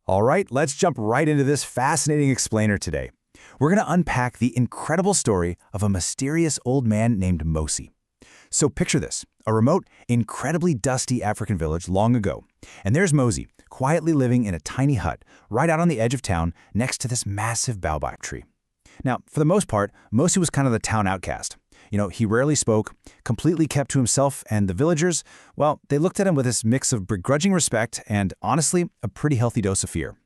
All right, let's jump right into this fascinating explainer today. We're going to unpack the incredible story of a mysterious old man named Mosi. So picture this, a remote, incredibly dusty African village long ago. And there's Mosi, quietly living in a tiny hut, right out on the edge of town, next to this massive baobab tree. Now, for the most part, Mosi was kind of the town outcast. He rarely spoke, completely kept to himself, and the villagers, well, they looked at him with this mix of begrudging respect and, honestly, a pretty healthy dose of fear.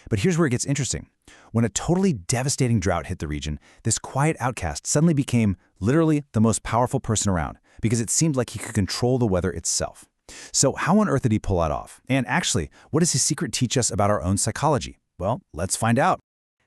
But here's where it gets interesting. When a totally devastating drought hit the region, this quiet outcast suddenly became literally the most powerful person around because it seemed like he could control the weather itself. So how on earth did he pull that off? And actually, what does his secret teach us about our own psychology? Well, let's find out.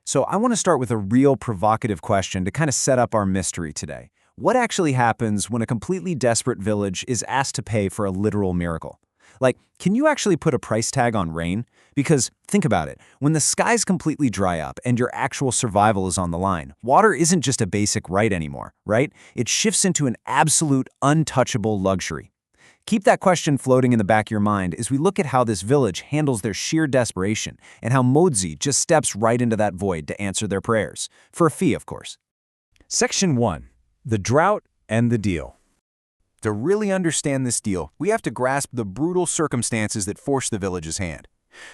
So I want to start with a real provocative question to kind of set up our mystery today. What actually happens when a completely desperate village is asked to pay for a literal miracle? Like, can you actually put a price tag on rain? Because think about it, when the skies completely dry up and your actual survival is on the line, water isn't just a basic right anymore, right? It shifts into an absolute untouchable luxury. Keep that question floating in the back of your mind as we look at how this village handles their sheer desperation and how Mosi just steps right into that void to answer their prayers. For a fee, of course. Section 1. The drought and the deal. To really understand this deal, we have to grasp the brutal circumstances that forced the village's hand.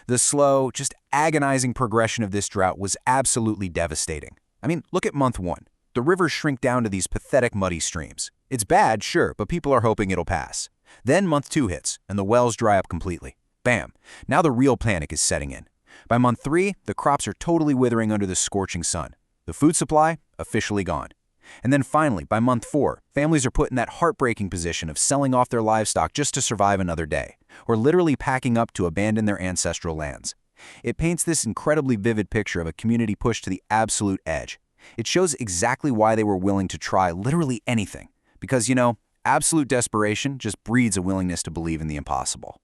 The slow, just agonizing progression of this drought was absolutely devastating. I mean, look at month 1. The rivers shrink down to these pathetic muddy streams. It's bad, sure, but people are hoping it'll pass. Then month 2 hits, and the wells dry up completely. Bam! Now the real panic is setting in. By month 3, the crops are totally withering under the scorching sun. The food supply, officially gone. And then finally, by month 4, families are put in that heartbreaking position of selling off their livestock just to survive another day, or literally packing up to abandon their ancestral lands. It paints this incredibly vivid picture of a community pushed to the absolute edge. It shows exactly why they were willing to try literally anything. Because, absolute desperation just breeds a willingness to believe in the impossible.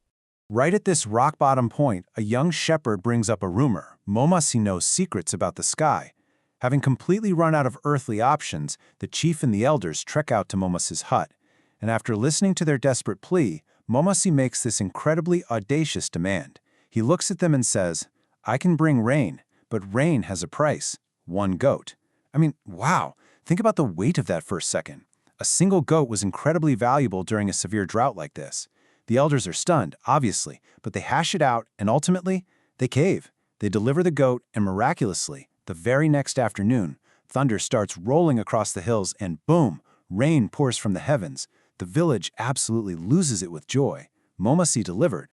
Right at this rock-bottom point, a young shepherd brings up a rumor. Mosi knows secrets about the sky. Having completely run out of earthly options, the chief and the elders trek out to Momosi's hut. And after listening to their desperate plea, Mosi makes this incredibly audacious demand. He looks at them and says, "I can bring rain, but rain has a price. 1 goat." I mean, wow, think about the weight of that for a second. A single goat was incredibly valuable during a severe drought like this. The elders are stunned, obviously, but they hash it out, and ultimately, they cave. They deliver the goat, and miraculously, the very next afternoon, thunder starts rolling across the hills, and boom, rain pours from the heavens. The village absolutely loses it with joy. Mosi delivered.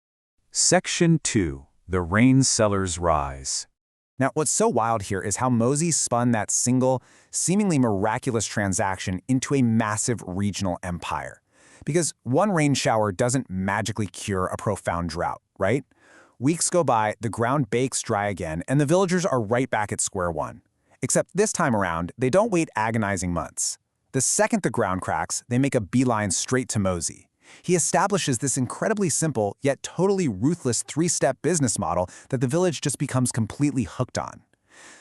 Section 2. The rain sellers rise. Now, what's so wild here is how Mosi spun that single, seemingly miraculous transaction into a massive regional empire. Because one rain shower doesn't magically cure a profound drought, right? Weeks go by, the ground bakes dry again, and the villagers are right back at square one. Except this time around, they don't wait agonizing months. The second the ground cracks, they make a beeline straight to Mosi. He establishes this incredibly simple, yet totally ruthless 3-step business model that the village just becomes completely hooked on.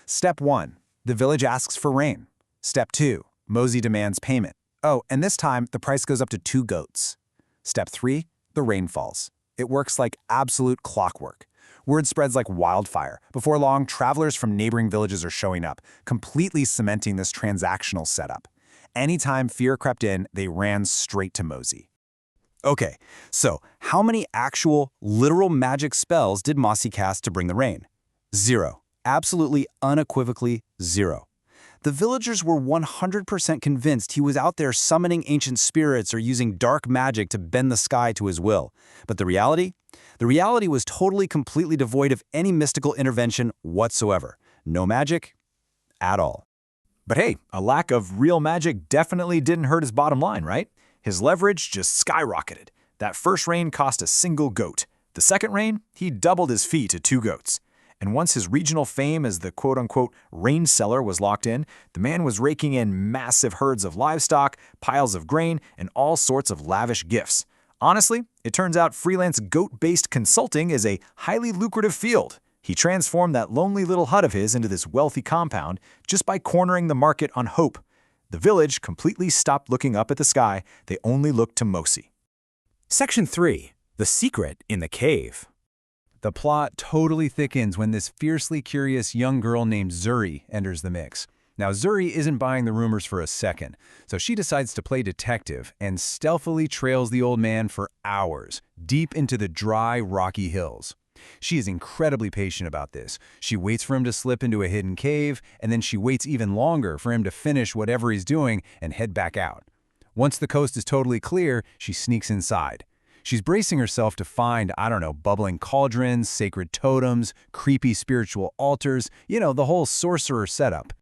Step 1, the village asks for rain. Step 2, Mosi demands payment. Oh, and this time, the price goes up to 2 goats. Step 3, the rain falls. It works like absolute clockwork. Word spreads like wildfire. Before long, travelers from neighboring villages are showing up, completely cementing this transactional setup. Anytime fear crept in, they ran straight to Mosi. Okay, so how many actual, literal magic spells did Mosi cast to bring the rain? 0. Absolutely, unequivocally 0. The villagers were 100% convinced he was out there summoning ancient spirits or using dark magic to bend the sky to his will. But the reality? The reality was totally, completely devoid of any mystical intervention whatsoever. No magic at all. But hey, a lack of real magic definitely didn't hurt his bottom line, right? His leverage just skyrocketed. That first rain cost a single goat. The second rain, he doubled his fee to 2 goats. And once his regional fame as the quote-unquote rain seller was locked in, the man was raking in massive herds of livestock, piles of grain, and all sorts of lavish gifts. Honestly, it turns out freelance goat-based consulting is a highly lucrative field. He transformed that lonely little hut of his into this wealthy compound just by cornering the market on hope. The village completely stopped looking up at the sky. They only looked to Mosi. Section 3. The Secret in the Cave. The plot totally thickens when this fiercely curious young girl named Zuri enters the mix. Now, Zuri isn't buying the rumors for a second, so she decides to play detective and stealthily trails the old man for hours, deep into the dry, rocky hills. She is incredibly patient about this. She waits for him to slip into a hidden cave, and then she waits even longer for him to finish whatever he's doing and head back out. Once the coast is totally clear, she sneaks inside. She's bracing herself to find, bubbling cauldrons, sacred totems, creepy spiritual altars, the whole sorcerer setup.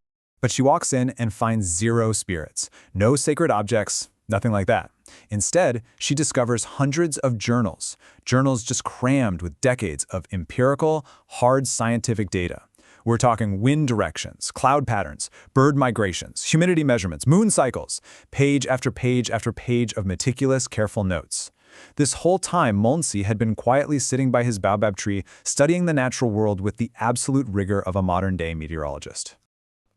But she walks in and finds 0 spirits, no sacred objects, nothing like that. Instead, she discovers hundreds of journals just crammed with decades of empirical, hard scientific data. We're talking wind directions, cloud patterns, bird migrations, humidity measurements, moon cycles, page after page after page of meticulous, careful notes. This whole time, Molnsi had been quietly sitting by his baobab tree, studying the natural world with the absolute rigor of a modern-day meteorologist.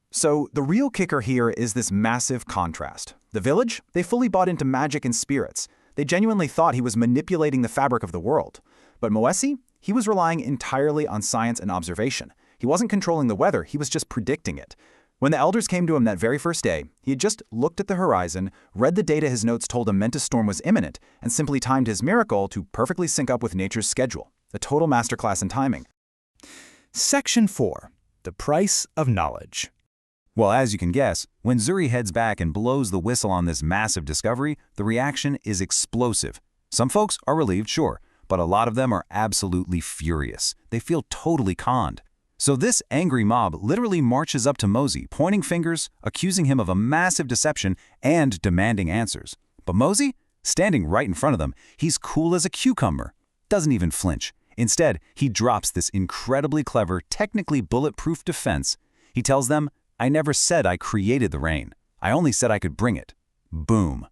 So the real kicker here is this massive contrast. The village, they fully bought into magic and spirits. They genuinely thought he was manipulating the fabric of the world. But Moesi, he was relying entirely on science and observation. He wasn't controlling the weather, he was just predicting it. When the elders came to him that very first day, he had just looked at the horizon, read the data his notes told him meant a storm was imminent, and simply timed his miracle to perfectly sync up with nature's schedule. A total masterclass in timing. Section 4. The Price of Knowledge. Well, as you can guess, when Zuri heads back and blows the whistle on this massive discovery, the reaction is explosive. Some folks are relieved, sure, but a lot of them are absolutely furious. They feel totally conned. So this angry mob literally marches up to Mosi, pointing fingers, accusing him of a massive deception, and demanding answers. But Mosi, standing right in front of them, he's cool as a cucumber. Doesn't even flinch. Instead, he drops this incredibly clever, technically bulletproof defense. He tells them, "I never said I created the rain. I only said I could bring it." Boom.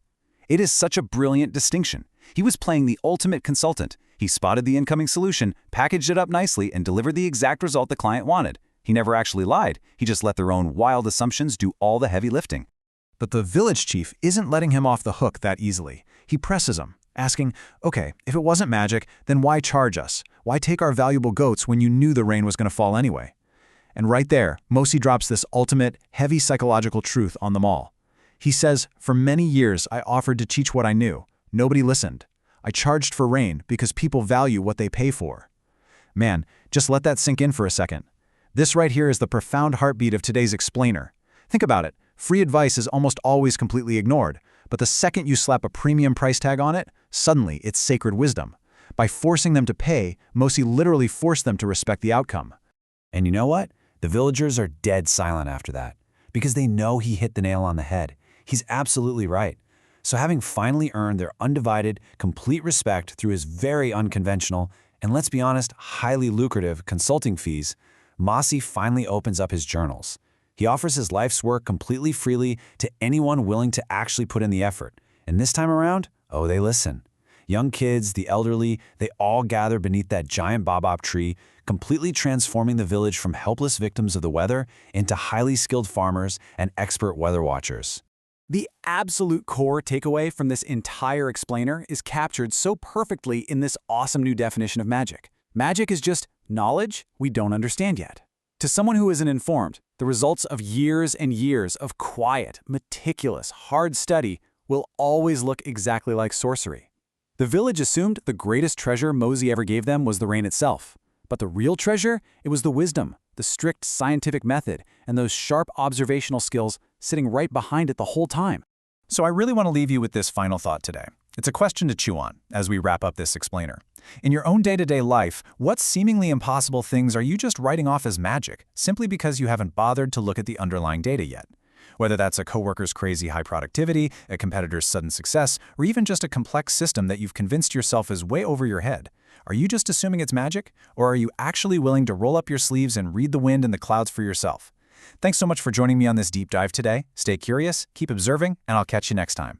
It is such a brilliant distinction. He was playing the ultimate consultant. He spotted the incoming solution, packaged it up nicely, and delivered the exact result the client wanted. He never actually lied. He just let their own wild assumptions do all the heavy lifting. But the village chief isn't letting him off the hook that easily. He presses him, asking, "Okay, if it wasn't magic, then why charge us? Why take our valuable goats when you knew the rain was going to fall anyway?" And right there, Mosi drops this ultimate, heavy psychological truth on them all. He says, "For many years I offered to teach what I knew. Nobody listened. I charged for rain because people value what they pay for." Man, just let that sink in for a second. This right here is the profound heartbeat of today's explainer. Think about it. Free advice is almost always completely ignored, but the second you slap a premium price tag on it, suddenly it's sacred wisdom. By forcing them to pay, Mosi literally forced them to respect the outcome. And you know what? The villagers are dead silent after that, because they know he hit the nail on the head. He's absolutely right. So having finally earned their undivided, complete respect through his very unconventional, and let's be honest, highly lucrative consulting fees, Mosi finally opens up his journals. He offers his life's work completely freely to anyone willing to actually put in the effort. And this time around, oh, they listen. Young kids, the elderly, they all gather beneath that giant baobab tree, completely transforming the village from helpless victims of the weather into highly skilled farmers and expert weather watchers. The absolute core takeaway from this entire explainer is captured so perfectly in this awesome new definition of magic. Magic is just knowledge we don't understand yet. To someone who isn't informed, the results of years and years of quiet, meticulous, hard study will always look exactly like sorcery. The village assumed the greatest treasure Mosi ever gave them was the rain itself. But the real treasure, it was the wisdom, the strict scientific method, and those sharp observational skills sitting right behind it the whole time. So I really want to leave you with this final thought today. It's a question to chew on as we wrap up this explainer. In your own day-to-day life, what seemingly impossible things are you just writing off as magic simply because you haven't bothered to look at the underlying data yet? Whether that's a coworker's crazy high productivity, a competitor's sudden success, or even just a complex system that you've convinced yourself is way over your head, are you just assuming it's magic, or are you actually willing to roll up your sleeves and read the wind and the clouds for yourself? Thanks so much for joining me on this deep dive today. Stay curious, keep observing, and I'll catch you next time.